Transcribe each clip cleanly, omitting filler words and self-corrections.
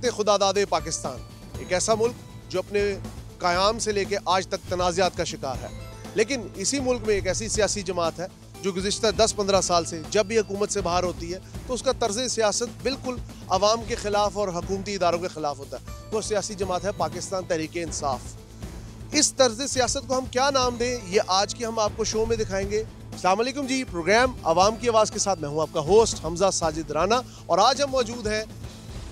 मुमलकत खुदादाद पाकिस्तान एक ऐसा मुल्क जो अपने क़याम से लेकर आज तक तनाज़ात का शिकार है, लेकिन इसी मुल्क में एक ऐसी सियासी जमात है जो गुज़िश्ता 10-15 साल से जब भी हुकूमत से बाहर होती है तो उसका तर्ज़ सियासत बिल्कुल आवाम के ख़िलाफ़ और हुकूमती इदारों के ख़िलाफ़ होता है। वो सियासी जमात है पाकिस्तान तहरीक इंसाफ। इस तर्ज़ सियासत को हम क्या नाम दें, ये आज की हम आपको शो में दिखाएंगे। अस्सलाम वालेकुम जी, प्रोग्राम आवाम की आवाज़ के साथ मैं हूँ आपका होस्ट हमजा साजिद राना और आज हम मौजूद हैं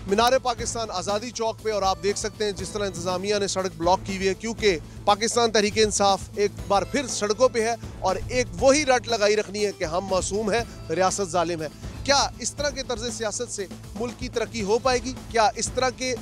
मीनार पाकिस्तान आज़ादी चौक पे और आप देख सकते हैं जिस तरह इंतज़ामिया ने सड़क ब्लॉक की हुई है क्योंकि पाकिस्तान तहरीक इंसाफ एक बार फिर सड़कों पे है और एक वही रट लगाई रखनी है कि हम मासूम हैं, रियासत जालिम है। क्या इस तरह के तर्ज़ सियासत से मुल्क की तरक्की हो पाएगी? क्या इस तरह के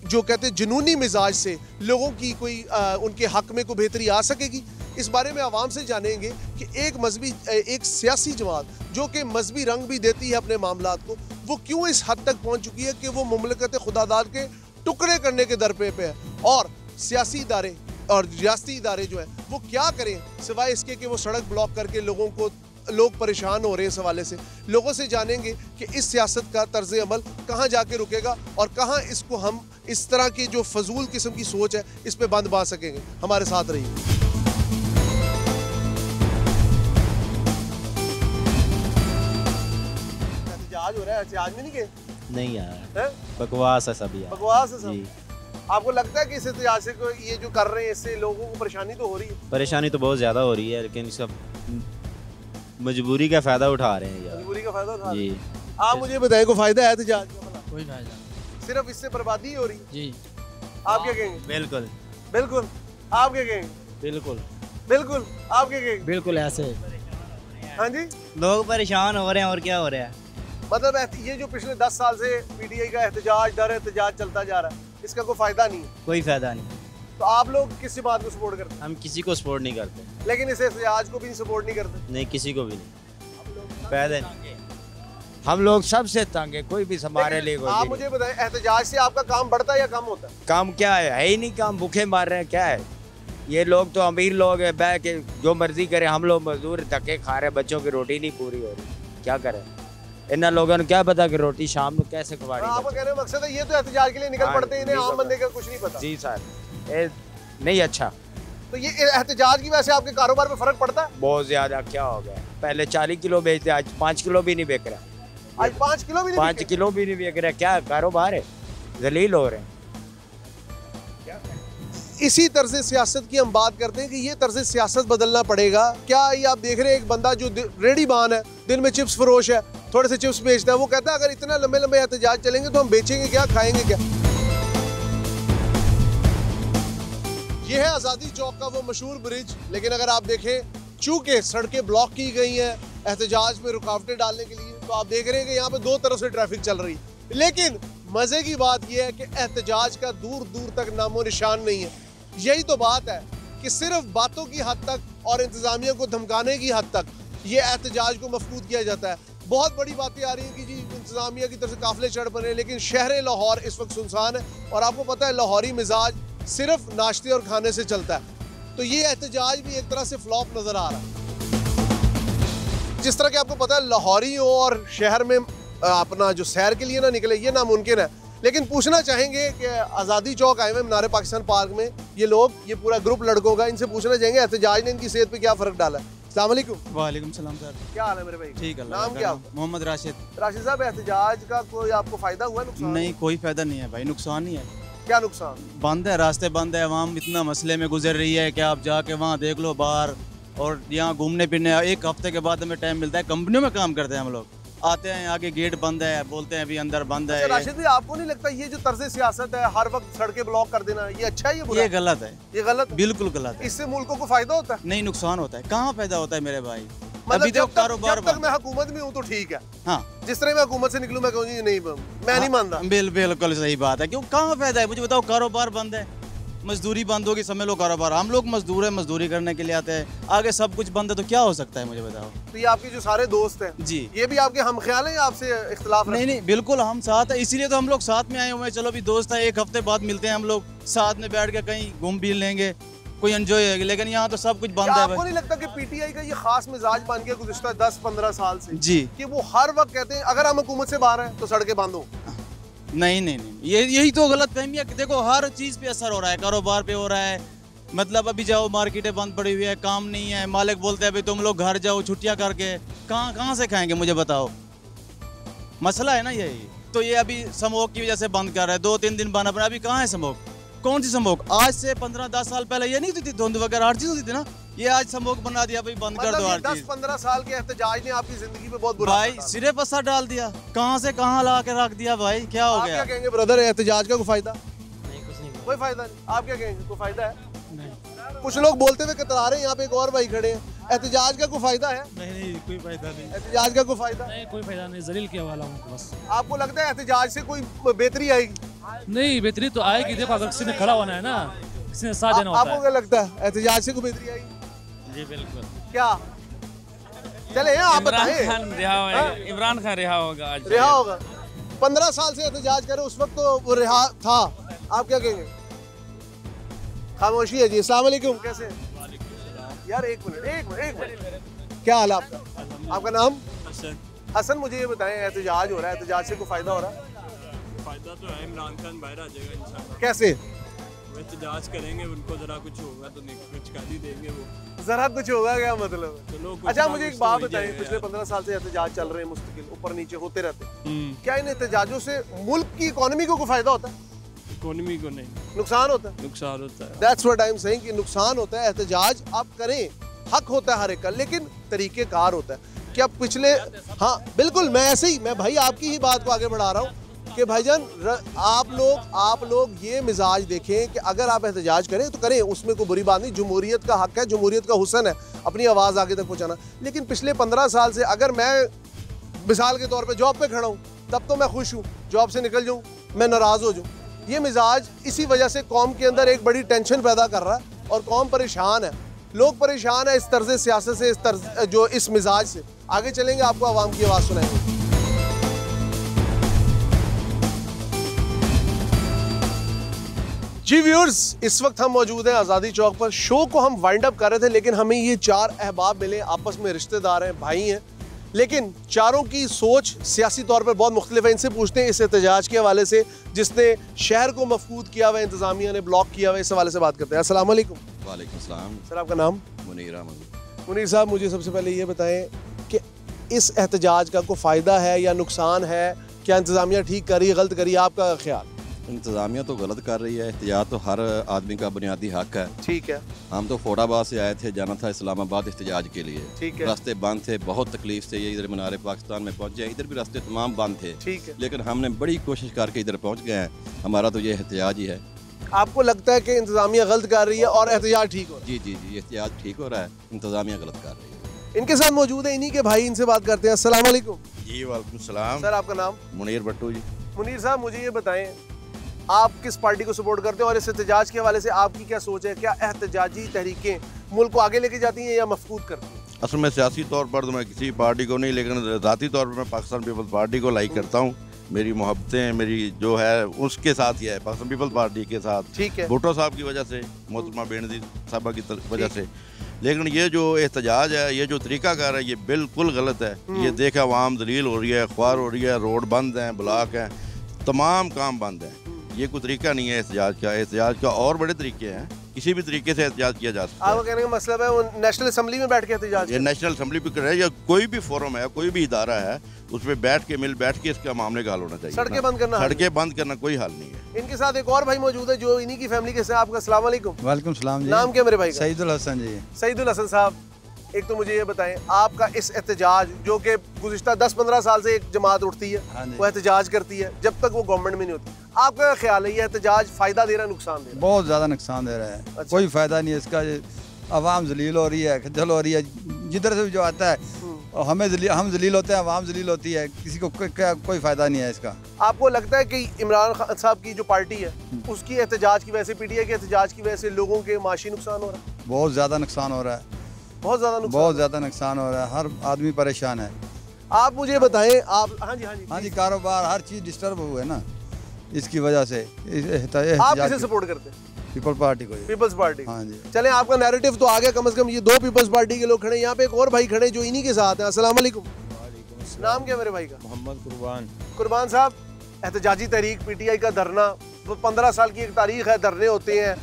जो कहते हैं जुनूनी मिजाज से लोगों की कोई उनके हक में कोई बेहतरी आ सकेगी? इस बारे में आवाम से जानेंगे कि एक सियासी जमात जो कि मजहबी रंग भी देती है अपने मामलात को, वो क्यों इस हद तक पहुंच चुकी है कि वो मुमलकत खुदादाद के टुकड़े करने के दर पे है। और सियासी इदारे और रियासती इदारे जो हैं वो क्या करें सिवाय इसके कि वो सड़क ब्लॉक करके लोग परेशान हो रहे हैं। इस हवाले से लोगों से जानेंगे कि इस सियासत का तर्ज अमल कहाँ जाके रुकेगा और कहाँ इसको हम इस तरह की जो फजूल किस्म की सोच है इस पर बंद पा सकेंगे। हमारे साथ रहिए। आज हो रहा है, आज में नहीं गए? नहीं यार, बकवास है सब यार, बकवास है सब। आपको लगता है कि इस एहतजाज से ये जो कर रहे हैं इससे लोगों को परेशानी तो हो रही है? परेशानी तो बहुत ज्यादा हो रही है, लेकिन इसका मजबूरी का फायदा उठा रहे हैं यार। मजबूरी का फायदा उठा रहे हैं जी। आप मुझे बताएं, कोई फायदा है एहतजाज का? कोई फायदा नहीं, सिर्फ इससे बर्बादी हो रही है जी। आप क्या कहेंगे? बिल्कुल बिल्कुल। आप क्या कहेंगे? बिल्कुल बिल्कुल। आप क्या कहेंगे? बिल्कुल ऐसे। हाँ जी, लोग परेशान हो रहे हैं और क्या हो रहा है। मतलब ये जो पिछले 10 साल से पीटीआई का एहतजाज दर एहतजाज चलता जा रहा है, इसका कोई फायदा नहीं है? कोई फायदा नहीं। तो आप लोग किस बात को सपोर्ट करते हैं? हम किसी को सपोर्ट नहीं करते, लेकिन इस एहतजाज को भी सपोर्ट नहीं करते? नहीं, किसी को भी नहीं। फायदा नहीं। हम लोग सबसे तंग है, कोई भी हमारे लिए कोई आप मुझे बताएं, एहतजाज से आपका काम बढ़ता है या कम होता है? काम क्या है ही नहीं, काम भूखे मार रहे हैं। क्या है, ये लोग तो अमीर लोग है, बैठ के जो मर्जी करे। हम लोग मजदूर धक्के खा रहे हैं, बच्चों की रोटी नहीं पूरी हो रही। क्या करें, इन लोगों ने क्या पता कि रोटी शाम को कैसे खवानी। आपका कहने का मकसद है ये तो एहतजाज के लिए निकल पड़ते हैं, इन्हें आम बंदे का कुछ नहीं पता। जी सर, ये नहीं अच्छा। तो ये एहतजाज की वजह से आपके कारोबार में फर्क पड़ता है? बहुत ज्यादा। क्या हो गया, पहले 40 किलो बेचते, आज 5 किलो भी नहीं बेच रहा। आज 5 किलो भी नहीं 5 किलो भी नहीं बेच रहा। क्या कारोबार है, जलील हो रहे हैं। इसी तर्ज सियासत की हम बात करते हैं कि ये तर्ज सियासत बदलना पड़ेगा। क्या ये आप देख रहे हैं एक बंदा जो रेडी बान है, दिन में चिप्स फरोश है, थोड़े से चिप्स बेचता है, वो कहता है अगर इतना लंबे लंबे एहतजाज चलेंगे तो हम बेचेंगे क्या, खाएंगे क्या? ये है आज़ादी चौक का वो मशहूर ब्रिज, लेकिन अगर आप देखें चूंकि सड़कें ब्लॉक की गई हैं एहतजाज में रुकावटें डालने के लिए, तो आप देख रहे हैं कि यहाँ पे दो तरफ से ट्रैफिक चल रही है। लेकिन मजे की बात यह है कि एहतजाज का दूर दूर तक नामो निशान नहीं है। यही तो बात है कि सिर्फ बातों की हद तक और इंतजामिया को धमकाने की हद तक ये एहतजाज को मफकूद किया जाता है। बहुत बड़ी बातें आ रही हैं कि जी इंतजामिया की तरफ से काफिले चढ़ पड़े, लेकिन शहर लाहौर इस वक्त सुनसान है और आपको पता है लाहौरी मिजाज सिर्फ नाश्ते और खाने से चलता है। तो ये एहतजाज भी एक तरह से फ्लॉप नजर आ रहा है। जिस तरह के आपको पता है लाहौरी हो और शहर में अपना जो सैर के लिए ना निकले, ये नामुमकिन है। लेकिन पूछना चाहेंगे कि आज़ादी चौक आए हुए मीनार पाकिस्तान पार्क में ये लोग, ये पूरा ग्रुप लड़कों का, इनसे पूछना चाहेंगे एहतजाज ने इनकी सेहत पे क्या फ़र्क डाला है। अस्सलाम वालेकुम। वालेकुम सलाम सर, क्या हाल है मेरे भाई? ठीक है। नाम क्या? मोहम्मद राशिद। राशिद साहब, एहतजाज का कोई आपको फ़ायदा हुआ, नुकसान? नहीं, कोई फ़ायदा नहीं है भाई, नुकसान ही है। क्या नुकसान? बंद है, रास्ते बंद है, आवाम इतना मसले में गुजर रही है कि आप जाके वहाँ देख लो बाहर। और यहाँ घूमने फिरने एक हफ्ते के बाद हमें टाइम मिलता है, कंपनियों में काम करते हैं हम लोग, आते हैं आगे गेट बंद है, बोलते हैं अभी अंदर बंद है। राशिद भाई, आपको नहीं लगता ये जो तर्ज सियासत है हर वक्त सड़कें ब्लॉक कर देना, ये अच्छा है? ये गलत है, ये गलत, बिल्कुल गलत है। इससे मुल्कों को फायदा होता है? नहीं, नुकसान होता है। कहाँ फायदा होता है मेरे भाई? मतलब अभी तो कारोबार जब तक मैं हुकूमत में हूँ तो ठीक है। हाँ, जिस तरह मैं हुकूमत से निकलूँ मैं कहूँ नहीं, मैं नहीं मानता। बिल्कुल सही बात है। क्यों, कहाँ फायदा है? मुझे बताओ, कारोबार बंद है, मजदूरी बंद होगी, समझ लो कारोबार। हम लोग मजदूर है, मजदूरी करने के लिए आते हैं, आगे सब कुछ बंद है तो क्या हो सकता है, मुझे बताओ। तो ये आपके जो सारे दोस्त हैं जी, ये भी आपके हम ख्याल हैं, आपसे इख्तिलाफ? नहीं, बिल्कुल हम साथ है, इसीलिए तो हम लोग साथ में आए हुए हैं। चलो भी दोस्त है, एक हफ्ते बाद मिलते हैं हम लोग, साथ में बैठ के कहीं घूम भी लेंगे, कोई एंजॉय होगी। लेकिन यहाँ तो सब कुछ बंद है। आपको नहीं लगता कि पीटीआई का ये खास मिजाज बन गया गुज़िश्ता 10-15 साल से जी, कि वो हर वक्त कहते हैं अगर हम हुकूमत से बाहर हैं तो सड़कें बंद हो, नहीं नहीं नहीं, ये यही तो गलत फहमी है कि देखो हर चीज़ पे असर हो रहा है, कारोबार पे हो रहा है। मतलब अभी जाओ मार्केटें बंद पड़ी हुई है, काम नहीं है, मालिक बोलते हैं भाई तुम लोग घर जाओ छुट्टियां करके, कहाँ से खाएंगे मुझे बताओ। मसला है ना यही। तो ये अभी स्मोक की वजह से बंद कर रहे हैं, 2-3 दिन बंद। अभी कहाँ है स्मोक? कौन सी स्मोक? आज से 15-10 साल पहले ये नहीं होती थी, धुंध वगैरह हर चीज़ होती थी ना। ये आज स्मोक बना दिया भाई, बंद कर दो हर चीज़। 10-15 साल के एहतजाज ने आपकी जिंदगी पे बहुत बुरा भाई सिर्फ असर डाल दिया, कहाँ से कहाँ ला के रख दिया भाई, क्या हो आप गया? क्या कहेंगे ब्रदर, एहतजाज का कोई फायदा? नहीं, कुछ नहीं। कोई फायदा नहीं। आप क्या कहेंगे, कोई फायदा है? कुछ लोग बोलते हुए कतरा रहे हैं, यहाँ पे एक और भाई खड़े हैं, एहतजाज का कोई फायदा है? नहीं, कोई फायदा नहीं। एहतजाज का कोई फायदा नहीं, कोई फायदा नहीं, जलील किया वाला हूँ बस। आपको लगता है एहतजाज से कोई बेहतरी आएगी? नहीं, बेहतरी तो आएगी। देखो अगर किसी ने खड़ा होना है ना, किसी ने साथ देना होता आपको है। क्या लगता है एहतजाज से कोई बेहतरी आएगी? जी बिल्कुल। क्या चले आप बताएं। इमरान खान रिहा होगा आज। रिहा होगा। 15 साल से एहतजाज करे, उस वक्त तो वो रिहा था। आप क्या कहेंगे? खामोशी है जी। अस्सलाम वालेकुम, कैसे हैं? यार एक मिनट। क्या हाल है आपका? आपका नाम? हसन। मुझे ये बताएं, एहतजाज हो रहा है, एहतजाज से कोई फायदा हो रहा है? फायदा तो है, इमरान खान बाहर आ जाएगा इंशाल्लाह। कैसे? वो एहतजाज करेंगे, उनको जरा कुछ होगा तो कुछ कर ही देंगे वो। जरा कुछ होगा क्या मतलब? तो लोग अच्छा मुझे एक बात बताइए, पिछले 15 साल से एहतजाज चल रहे हैं, मुस्तकिल ऊपर नीचे होते रहते हैं, क्या इन एहतजाजों से मुल्क की इकोनॉमी को कोई फायदा होता है? इकोनॉमी को नहीं, नुकसान होता है। नुकसान होता है। That's what I'm saying कि नुकसान होता है। एहतजाज आप करें, हक होता है हर एक का, लेकिन तरीके कार होता है। क्या पिछले, हाँ बिल्कुल, मैं ऐसे ही, मैं भाई आपकी ही बात को आगे बढ़ा रहा हूँ कि भाईजान आप लोग ये मिजाज देखें कि अगर आप एहतजाज करें तो करें, उसमें कोई बुरी बात नहीं। जमहूरियत का हक है, जमहूरियत का हुस्न है अपनी आवाज़ आगे तक पहुँचाना। लेकिन पिछले 15 साल से अगर मैं मिसाल के तौर पे जॉब पे खड़ा हूँ, तब तो मैं खुश हूँ, जॉब से निकल जाऊँ मैं नाराज़ हो जाऊँ। ये मिजाज इसी वजह से कौम के अंदर एक बड़ी टेंशन पैदा कर रहा है और कौम परेशान है, लोग परेशान है इस तर्ज सियासत से, इस मिजाज से। आगे चलेंगे, आपको आवाम की आवाज़ सुनाएंगे। जी व्यूअर्स, इस वक्त हम मौजूद हैं आज़ादी चौक पर। शो को हम वाइंड अप कर रहे थे, लेकिन हमें ये 4 अहबाब मिले, आपस में रिश्तेदार हैं, भाई हैं, लेकिन चारों की सोच सियासी तौर पर बहुत मुख्तलिफ है। इनसे पूछते हैं इस एहतजाज के हवाले से जिसने शहर को मफकूद किया हुआ, इंतज़ामिया ने ब्लॉक किया हुआ, इस हवाले से बात करते हैं। अस्सलाम वालेकुम। वालेकुम सलाम। सर आपका नाम? मुनीर अहमद। मुनीर साहब, मुझे सबसे पहले ये बताएं कि इस एहतजाज का कोई फ़ायदा है या नुकसान है? क्या इंतज़ामिया ठीक कर रही है, गलत कर रही है? आपका ख्याल? इंतज़ामिया तो गलत कर रही है, एहतजाज तो हर आदमी का बुनियादी हक है। ठीक है। हम तो फोटाबाद से आए थे, जाना था इस्लामाबाद एहतजाज के लिए। ठीक है। रास्ते बंद थे, बहुत तकलीफ से ये इधर मीनार पाकिस्तान में पहुंचे। इधर भी रास्ते तमाम बंद थे। ठीक है। लेकिन हमने बड़ी कोशिश करके इधर पहुंच गए हैं। हमारा तो ये एहतजाज ही है। आपको लगता है कि इंतज़ामिया गलत कर रही है और एहतजाज ठीक हो रहा है? जी, एहतजाज ठीक हो रहा है, इंतज़ामिया गलत कर रही है। इनके साथ मौजूद है इन्हीं के भाई, इनसे बात करते हैं। अस्सलाम वालेकुम। जी वालेकुम सलाम। सर आपका नाम? मुनीर भट्टू जी। मुनीर साहब, मुझे ये बताएं, आप किस पार्टी को सपोर्ट करते हैं और इस एहतजाज के हवाले से आपकी क्या सोच है? क्या एहतजाजी तहरीकें मुल्क को आगे लेके जाती हैं या मफकूद करती हैं? असल में सियासी तौर पर तो मैं किसी पार्टी को नहीं, लेकिन ज़ाती तौर पर मैं पाकिस्तान पीपल्स पार्टी को लाइक करता हूँ। मेरी मोहब्बतें मेरी जो है उसके साथ ही है, पाकिस्तान पीपल्स पार्टी के साथ। ठीक है। भुट्टो साहब की वजह से, मोहतरमा बेनज़ीर साहबा की वजह से। लेकिन ये जो एहतजाज है, ये जो तरीकाकार है, ये बिल्कुल गलत है। ये देखे आवाम दलील हो रही है, ख्वार हो रही है, रोड बंद हैं, ब्लॉक हैं, तमाम काम बंद हैं। ये कोई तरीका नहीं है एहतजाज का। एहतजाज का और बड़े तरीके हैं, किसी भी तरीके से एहतजाज किया जा सकता है। आपका कहने का मतलब है वो नेशनल असेंबली में बैठ के एहतजाज? ये नेशनल असेंबली भी करे या कोई भी फोरम है, कोई भी इदारा है, उसमें बैठ के इसका मामले का हल होना चाहिए। सड़कें बंद करना? सड़कें बंद करना कोई हल नहीं है। इनके साथ एक और भाई मौजूद है जो इन्हीं की फैमिली के साथ। आपका अस्सलाम वालेकुम। वालेकुम सलाम जी। नाम क्या मेरे भाई का? सईदुल हसन जी। सईदुल हसन साहब, एक तो मुझे ये बताएं, आपका इस एहतजाज जो कि गुज़िश्ता 10-15 साल से एक जमात उठती है, वो एहतजाज करती है जब तक वो गवर्नमेंट में नहीं होती, आपका ख्याल है ये एहतजाज फ़ायदा दे रहा है, नुकसान दे रहा है? बहुत ज़्यादा नुकसान दे रहा है। अच्छा। कोई फ़ायदा नहीं है इसका। आवाम जलील हो रही है, खज्जल हो रही है, जिधर से भी जो आता है और हम जलील होते हैं, आवाम जलील होती है, किसी को कोई फ़ायदा नहीं है इसका। आपको लगता है कि इमरान खान साहब की जो पार्टी है उसकी एहतजाज की वजह से, पीटीआई के एहतजाज की वजह से लोगों के माशी नुकसान हो रहा है? बहुत ज़्यादा नुकसान हो रहा है। बहुत ज़्यादा नुकसान हो रहा है। हर आदमी परेशान है। आप मुझे बताएं, आप हाँ जी कारोबार हर चीज़ डिस्टर्ब हुआ है ना, इसकी वजह से। आप किसे सपोर्ट करते हैं? पीपल्स पार्टी को। Peoples party? हाँ जी। चलें, आपका नैरेटिव तो आ गया, कम से कम ये 2 पीपल्स पार्टी के लोग खड़े हैं। यहाँ पे एक और भाई खड़े जो इन्हीं के साथ हैं। अस्सलाम वालेकुम। नाम क्या मेरे भाई का? मोहम्मद कुर्बान। कुर्बान साहब, एहतजाजी तहरीक PTI का धरना, 15 साल की एक तारीख है, धरने होते हैं।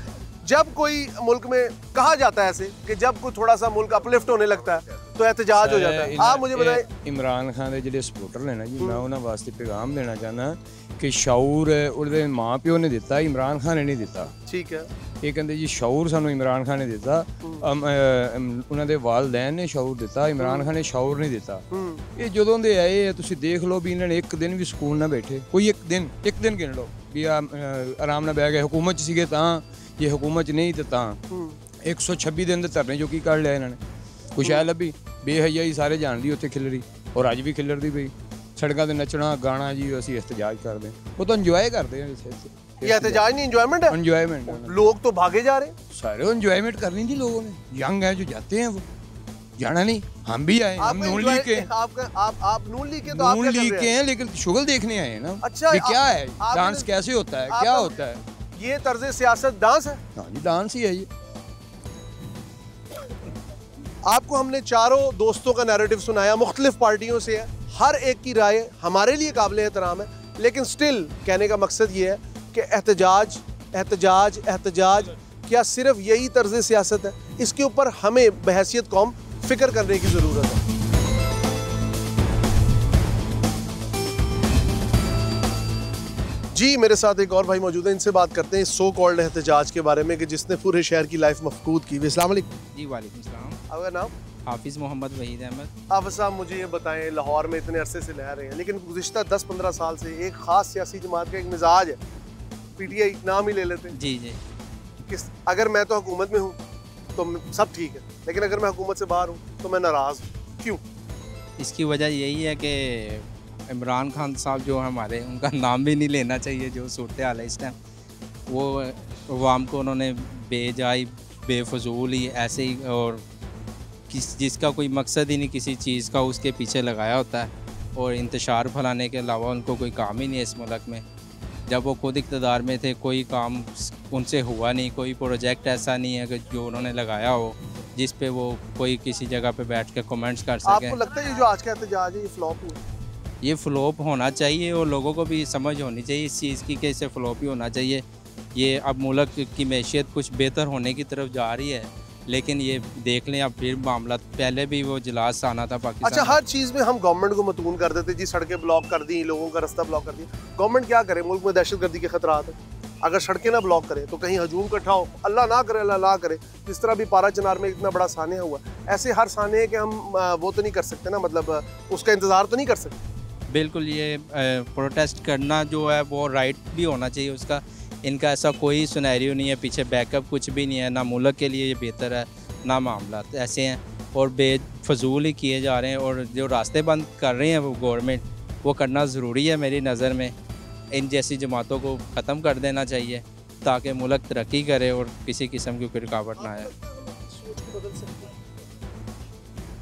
जब कोई मुल्क में कहा जाता है ऐसे कि जब कोई थोड़ा सा मुल्क अपलिफ्ट होने लगता है तो एहतजाज हो जाता है। आप मुझे बताएं, इमरान खान के ਜਿਹੜੇ ਸਪੋਰਟਰ ਨੇ ਨਾ ਜੀ, ਮੈਂ ਉਹਨਾਂ ਵਾਸਤੇ ਪੈਗਾਮ ਦੇਣਾ ਚਾਹੁੰਦਾ ਕਿ ਸ਼ਊਰ ਉਹਦੇ ਮਾਂ ਪਿਓ ਨੇ ਦਿੱਤਾ, ਇਮਰਾਨ ਖਾਨ ਨੇ ਨਹੀਂ ਦਿੱਤਾ। ਠੀਕ ਹੈ, ਇਹ ਕਹਿੰਦੇ ਜੀ ਸ਼ਊਰ ਸਾਨੂੰ ਇਮਰਾਨ ਖਾਨ ਨੇ ਦਿੱਤਾ, ਉਹਨਾਂ ਦੇ ਵਾਲਿदैन ਨੇ ਸ਼ਊਰ ਦਿੱਤਾ, ਇਮਰਾਨ ਖਾਨ ਨੇ ਸ਼ਊਰ ਨਹੀਂ ਦਿੱਤਾ। ਇਹ ਜਦੋਂ ਦੇ ਆਏ ਆ ਤੁਸੀਂ ਦੇਖ ਲਓ ਵੀ ਇਹਨਾਂ ਨੇ ਇੱਕ ਦਿਨ ਵੀ ਸਕੂਲ ਨਾ ਬੈਠੇ, ਕੋਈ ਇੱਕ ਦਿਨ ਗਿਣ ਲਓ ਵੀ ਆਰਾਮ ਨਾਲ ਬਹਿ ਗਏ। ਹੁਕੂਮਤ 'ਚ ਸੀਗੇ ਤਾਂ, ਜੇ ਹੁਕੂਮਤ 'ਚ ਨਹੀਂ ਤਾਂ 126 ਦਿਨ ਦੇ ਧਰਨੇ ਜੋ ਕੀ ਕੱਢ ਲਿਆ ਇਹਨਾਂ ਨੇ। ਕੁਛ ਐ ਲੱਭੀ ਬੇਹਯਾਈ ਸਾਰੇ ਜਾਣਦੀ ਉੱਥੇ ਖਿਲਰੀ, ਔਰ ਅੱਜ ਵੀ ਖਿਲਰਦੀ ਪਈ। ਸੜਕਾਂ ਤੇ ਨੱਚਣਾ ਗਾਣਾ ਜੀ ਅਸੀਂ ਇhtਜਾਜ ਕਰਦੇ, ਉਹ ਤਾਂ ਇੰਜੋਏ ਕਰਦੇ हैं। ये एहतजाज नहीं इंजॉयमेंट है, इंजॉयमेंट। लोग तो भागे जा रहे हैं, सारे इंजॉयमेंट करनी थी लोगों ने, यंग है जो जाते हैं वो, जाना नहीं। हम भी आए, हम नून लीग के, आप नून लीग के, तो नून लीग के हैं, लेकिन शुगल देखने आए हैं ना। अच्छा, ये क्या है, डांस कैसे होता है, क्या होता है, ये तर्ज सियासत डांस है? हाँ जी, डांस ही है ये। आपको हमने चारों दोस्तों का नैरेटिव सुनाया, मुख्तलिफ पार्टियों से है, हर एक की राय हमारे लिए काबिल एहतराम है, लेकिन स्टिल कहने का मकसद ये है कि एहतजाज एहतजाज एहतजाज क्या सिर्फ यही तर्ज सियासत है? इसके ऊपर हमें बहैसियत कौम फिक्र करने की ज़रूरत है। जी, मेरे साथ एक और भाई मौजूद है, इनसे बात करते हैं इस सो कॉल्ड एहतजाज के बारे में कि जिसने पूरे शहर की लाइफ मफकूद की। अस्सलाम वालेकुम। जी वालेकुम सलाम। आपका नाम? हाफिज़ मोहम्मद वहीद अहमद। हाफिज़ साहब, मुझे ये बताएं, लाहौर में इतने अरसे से रह रहे हैं, लेकिन गुज़िश्ता 10-15 साल से एक ख़ास सियासी जमात का एक मिजाज है, PTI नाम ही ले लेते हैं। जी जी। अगर मैं तो हुकूमत में हूँ तो सब ठीक है, लेकिन अगर मैं हुकूमत से बाहर हूँ तो मैं नाराज़ हूँ। क्यों? इसकी वजह यही है कि इमरान खान साहब जो हमारे, उनका नाम भी नहीं लेना चाहिए। जो सूरत हाल है इस टाइम, वो अवाम को उन्होंने बेजाई बेफजूल ही ऐसे ही, और जिसका कोई मकसद ही नहीं किसी चीज़ का, उसके पीछे लगाया होता है, और इंतशार फैलाने के अलावा उनको कोई काम ही नहीं है इस मुल्क में। जब वो खुद इक़्तिदार में थे कोई काम उनसे हुआ नहीं, कोई प्रोजेक्ट ऐसा नहीं है कि जो उन्होंने लगाया हो जिस पे वो कोई किसी जगह पे बैठ के कमेंट्स कर सके। आपको लगता है ये जो आज का एहतजाज है ये फ्लॉप हुआ? ये फ्लॉप होना चाहिए, और लोगों को भी समझ होनी चाहिए इस चीज़ की कि इसे फ्लॉप ही होना चाहिए। ये अब मुल्क की मैशियत कुछ बेहतर होने की तरफ जा रही है, लेकिन ये देख लें अब फिर मामला, पहले भी वो इजलास आना था पाकिस्तान। अच्छा, हर चीज़ में हम गवर्नमेंट को मतून कर देते जी, सड़कें ब्लॉक कर दी, लोगों का रास्ता ब्लॉक कर दिया। गवर्नमेंट क्या करे? मुल्क में दहशतगर्दी के खतरात है, अगर सड़कें ना ब्लॉक करें तो कहीं हजूम इकट्ठा हो, अल्लाह ना करे, अल्लाह ना करे। जिस तरह भी पारा चनार में इतना बड़ा सानिया हुआ, ऐसे हर सानिया के हम वो तो नहीं कर सकते ना, मतलब उसका इंतज़ार तो नहीं कर सकते। बिल्कुल, ये प्रोटेस्ट करना जो है वो राइट भी होना चाहिए उसका। इनका ऐसा कोई सिनेरियो नहीं है, पीछे बैकअप कुछ भी नहीं है, ना मुल्क के लिए ये बेहतर है ना मामला ऐसे हैं, और बेफजूल ही किए जा रहे हैं। और जो रास्ते बंद कर रहे हैं वो गवर्नमेंट, वो करना ज़रूरी है मेरी नज़र में। इन जैसी जमातों को ख़त्म कर देना चाहिए ताकि मुल्क तरक्की करे और किसी किस्म की कोई रुकावट ना आए।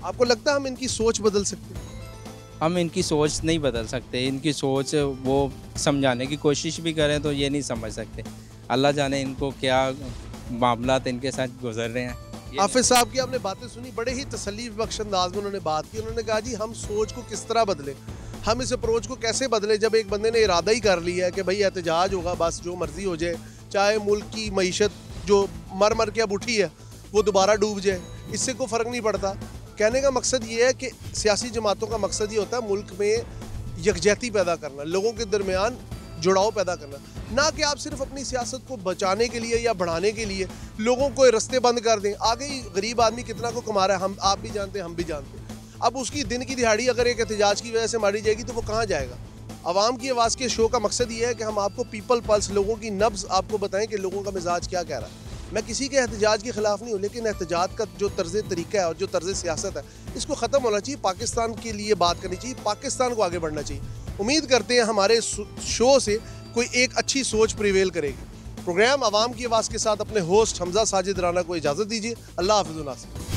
आपको लगता है हम इनकी सोच बदल सकते हैं? हम इनकी सोच नहीं बदल सकते, इनकी सोच वो समझाने की कोशिश भी करें तो ये नहीं समझ सकते। अल्लाह जाने इनको क्या मामला इनके साथ गुजर रहे हैं। हाफिज साहब की आपने बातें सुनी, बड़े ही तसल्ली बख्श अंदाज में उन्होंने बात की। उन्होंने कहा जी हम सोच को किस तरह बदलें, हम इस अप्रोच को कैसे बदलें जब एक बंदे ने इरादा ही कर लिया है कि भाई एहतजाज होगा, बस जो मर्जी हो जाए, चाहे मुल्क की मईशत जो मर मर के अब उठी है वो दोबारा डूब जाए, इससे कोई फ़र्क नहीं पड़ता। कहने का मकसद ये है कि सियासी जमातों का मकसद ये होता है मुल्क में यकजहती पैदा करना, लोगों के दरमियान जुड़ाव पैदा करना, ना कि आप सिर्फ अपनी सियासत को बचाने के लिए या बढ़ाने के लिए लोगों को रास्ते बंद कर दें। आगे ही गरीब आदमी कितना को कमा रहा है, हम आप भी जानते हैं, हम भी जानते हैं। अब उसकी दिन की दिहाड़ी अगर एक एहतजाज की वजह से मारी जाएगी तो वो कहाँ जाएगा? आवाम की आवाज़ के शो का मकसद ये है कि हम आपको पीपल पल्स, लोगों की नब्ज़ आपको बताएं कि लोगों का मिजाज क्या कह रहा है। मैं किसी के एहतजाज के ख़िलाफ़ नहीं हूँ, लेकिन एहतजाज का जो तर्ज़ तरीका है और जो तर्ज़ सियासत है इसको ख़त्म होना चाहिए। पाकिस्तान के लिए बात करनी चाहिए, पाकिस्तान को आगे बढ़ना चाहिए। उम्मीद करते हैं हमारे शो से कोई एक अच्छी सोच प्रिवेल करेगी। प्रोग्राम आवाम की आवाज़ के साथ अपने होस्ट हमजा साजिद राना को इजाज़त दीजिए। अल्लाह हाफ़िज़।